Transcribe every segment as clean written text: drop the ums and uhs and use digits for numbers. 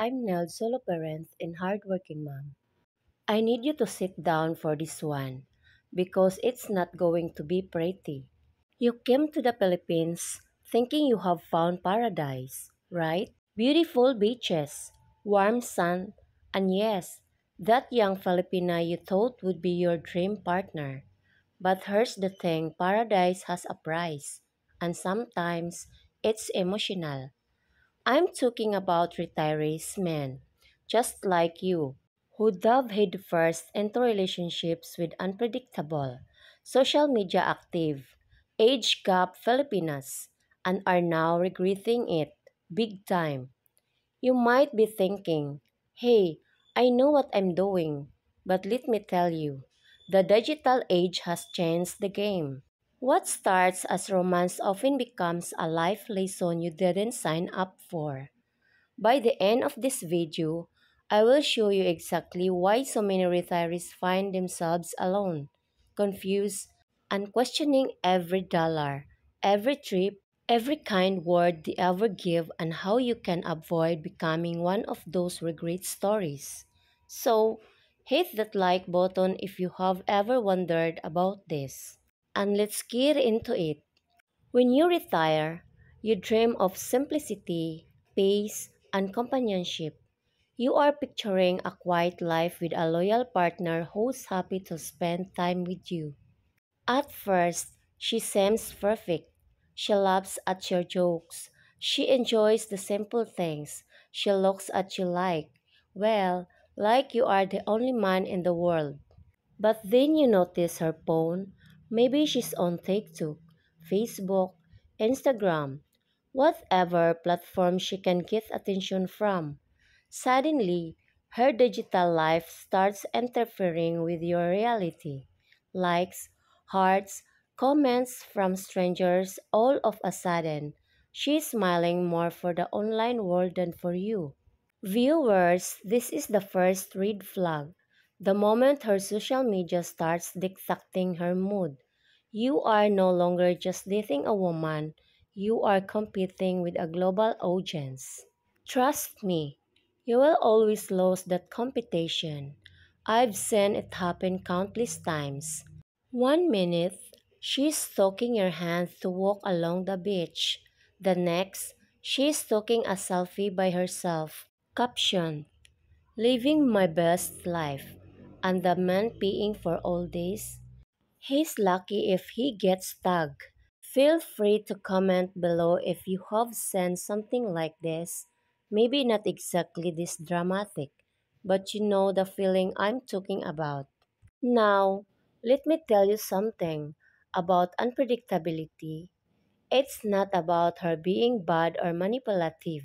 I'm Nell, solo parent and hardworking mom. I need you to sit down for this one because it's not going to be pretty. You came to the Philippines thinking you have found paradise, right? Beautiful beaches, warm sun, and yes, that young Filipina you thought would be your dream partner. But here's the thing, paradise has a price, and sometimes it's emotional. I'm talking about retirees men, just like you, who dove headfirst into relationships with unpredictable, social media active, age gap Filipinas, and are now regretting it big time. You might be thinking, hey, I know what I'm doing, but let me tell you, the digital age has changed the game. What starts as romance often becomes a life lesson you didn't sign up for. By the end of this video, I will show you exactly why so many retirees find themselves alone, confused, and questioning every dollar, every trip, every kind word they ever give, and how you can avoid becoming one of those regret stories. So, hit that like button if you have ever wondered about this. And let's get into it. When you retire, you dream of simplicity, peace, and companionship. You are picturing a quiet life with a loyal partner who's happy to spend time with you. At first, she seems perfect. She laughs at your jokes. She enjoys the simple things. She looks at you like you are the only man in the world. But then you notice her phone. Maybe she's on TikTok, Facebook, Instagram, whatever platform she can get attention from. Suddenly, her digital life starts interfering with your reality. Likes, hearts, comments from strangers all of a sudden. She's smiling more for the online world than for you. Viewers, this is the first red flag. The moment her social media starts dictating her mood, you are no longer just dating a woman, you are competing with a global audience. Trust me, you will always lose that competition. I've seen it happen countless times. One minute, she's taking your hand to walk along the beach. The next, she's taking a selfie by herself. Caption: Living my best life. And the man paying for all this? He's lucky if he gets tagged. Feel free to comment below if you have seen something like this. Maybe not exactly this dramatic, but you know the feeling I'm talking about. Now, let me tell you something about unpredictability. It's not about her being bad or manipulative.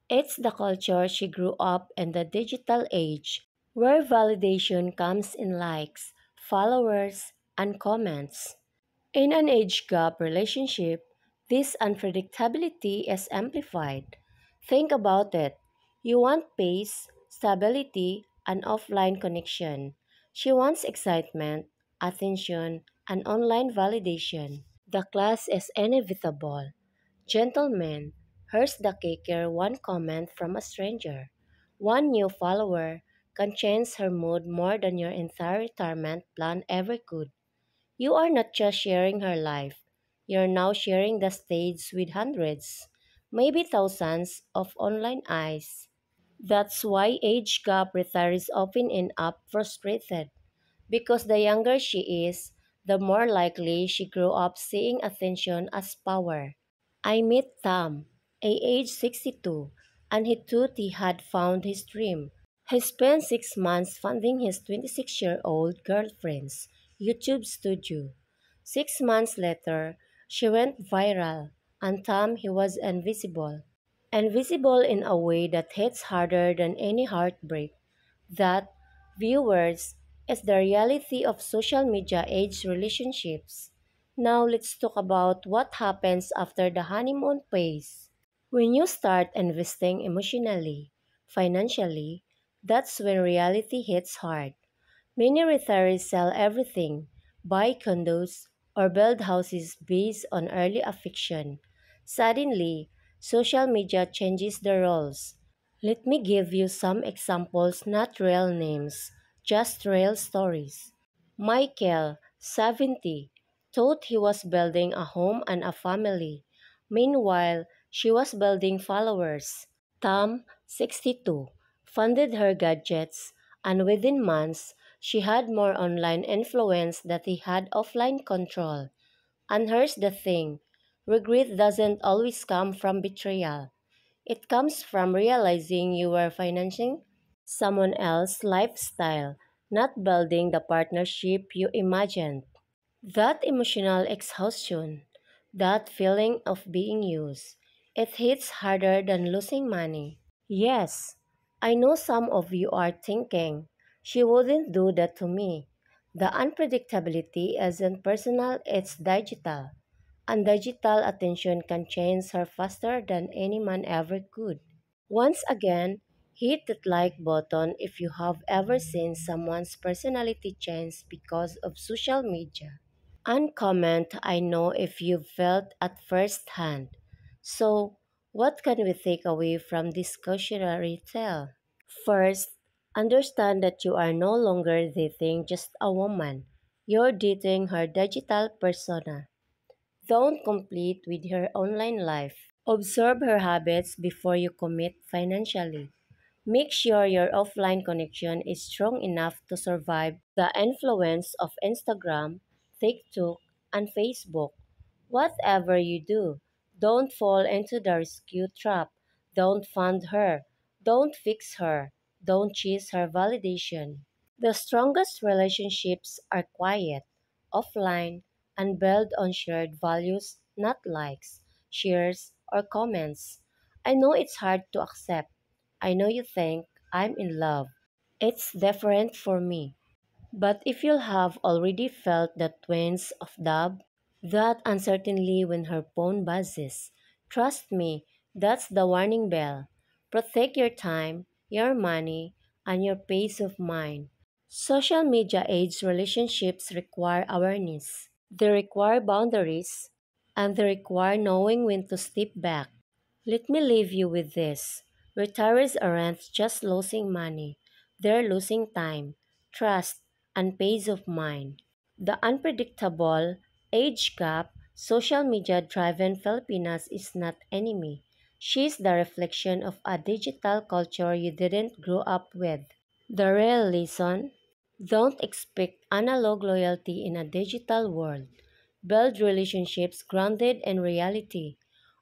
It's the culture she grew up in, the digital age, where validation comes in likes, followers, and comments. In an age gap relationship, this unpredictability is amplified. Think about it. You want pace, stability, and offline connection. She wants excitement, attention, and online validation. The clash is inevitable. Gentlemen, here's the kicker: one comment from a stranger, one new follower, can change her mood more than your entire retirement plan ever could. You are not just sharing her life, you're now sharing the stage with hundreds, maybe thousands of online eyes. That's why age gap retirees often end up frustrated, because the younger she is, the more likely she grew up seeing attention as power. I met Tom, age 62, and he thought he had found his dream. He spent 6 months funding his 26-year-old girlfriend's YouTube studio. 6 months later, she went viral, and Tom, he was invisible. Invisible in a way that hits harder than any heartbreak. That, viewers, is the reality of social media age relationships. Now let's talk about what happens after the honeymoon phase. When you start investing emotionally, financially, that's when reality hits hard. Many retirees sell everything, buy condos, or build houses based on early affection. Suddenly, social media changes the roles. Let me give you some examples, not real names, just real stories. Michael, 70, thought he was building a home and a family. Meanwhile, she was building followers. Tom, 62, funded her gadgets, and within months, she had more online influence than he had offline control. And here's the thing, regret doesn't always come from betrayal. It comes from realizing you were financing someone else's lifestyle, not building the partnership you imagined. That emotional exhaustion, that feeling of being used, it hits harder than losing money. Yes, I know some of you are thinking, she wouldn't do that to me. The unpredictability isn't personal, it's digital. And digital attention can change her faster than any man ever could. Once again, hit that like button if you have ever seen someone's personality change because of social media. And comment I know if you've felt at first hand. So, what can we take away from this cautionary tale? First, understand that you are no longer dating just a woman. You're dating her digital persona. Don't compete with her online life. Observe her habits before you commit financially. Make sure your offline connection is strong enough to survive the influence of Instagram, TikTok, and Facebook. Whatever you do, don't fall into the rescue trap. Don't fund her. Don't fix her. Don't chase her validation. The strongest relationships are quiet, offline, and built on shared values, not likes, shares, or comments. I know it's hard to accept. I know you think I'm in love. It's different for me. But if you have already felt the twinge of doubt, that uncertainty when her phone buzzes, trust me, that's the warning bell. Protect your time, your money, and your peace of mind. Social media age relationships require awareness. They require boundaries, and they require knowing when to step back. Let me leave you with this. Retirees aren't just losing money, they're losing time, trust, and peace of mind. The unpredictable, age gap, social media driven Filipinas is not enemy. She's the reflection of a digital culture you didn't grow up with. The real lesson? Don't expect analog loyalty in a digital world. Build relationships grounded in reality,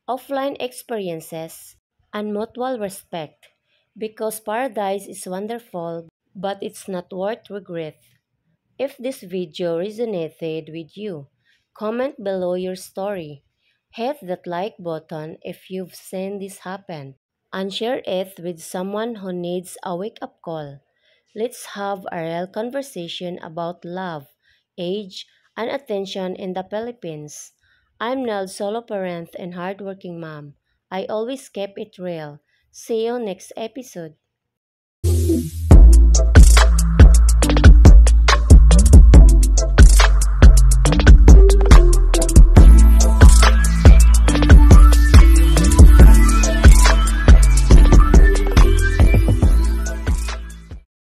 offline experiences, and mutual respect. Because paradise is wonderful, but it's not worth regret. If this video resonated with you, comment below your story. Hit that like button if you've seen this happen, and share it with someone who needs a wake up call. Let's have a real conversation about love, age, and attention in the Philippines. I'm Nell, solo parent and hardworking mom. I always keep it real. See you next episode.